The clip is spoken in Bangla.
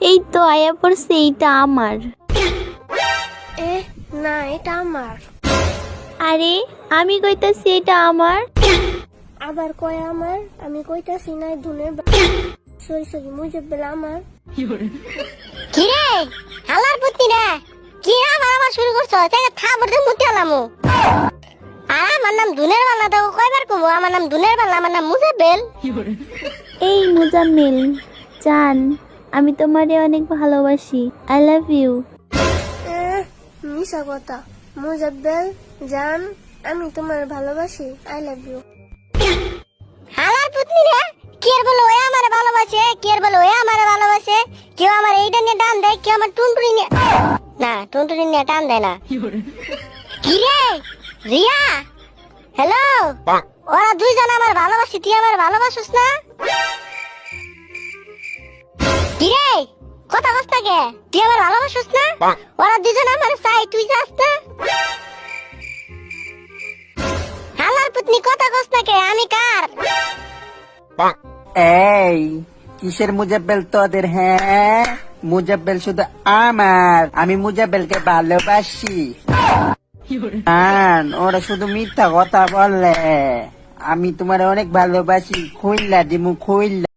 এই তো আয়া পড়ছে, এইটা আমার। এ না, এটা আমার। আরে আমি কইতাছি এটা আমার। আবার কয় আমার, আমি কইতাছি না ধুনে সরি সরি মুজব্বেল আমার। কি রে হালার পুতি রে, কি আমার আমার শুরু করছো? থাবর দিয়ে মুতি আলামু। আর আমার নাম দুনের বালা, দাও কয়বার কমু আমার নাম দুনের বালা, আমার নাম মুজাব্বেল। এই মুজাম্মিল জান, আমি তোমারে অনেক ভালোবাসি। I love you. মিশা কথা। মুজব্বেল জান, আমি তোমার ভালোবাসি। I love you. হালার পুতনি রে, কি আর বলো ওই আমারে ভালোবাসে, কি আর বলো ওই আমারে ভালোবাসে। কেউ আমার এইটা নিয়ে টান দেয়, কেউ আমার টুনটুনি নিয়ে, না টুনটুনি নিয়ে টান দেয় না। কি রে রিয়া, হ্যালো, ওরা দুইজন আমার ভালোবাসি, তুই আমার ভালোবাসিস না? কি রে কথা কস না কে, তুই আমার ভালোবাসিস না? ওরা দুইজন আমার চাই, তুই যাস না? হালার পুতনি কথা কস না কে, আমি কার? এই কিসের মুজাব্বেল তোদের? হ্যাঁ, মুজাব্বেল শুধু আমার, আমি মুজাব্বেলকে ভালোবাসি। ওরা শুধু মিথ্যা কথা বলে। আমি তোমার অনেক ভালোবাসি, খুইল্লা দিমু খুইল্লা।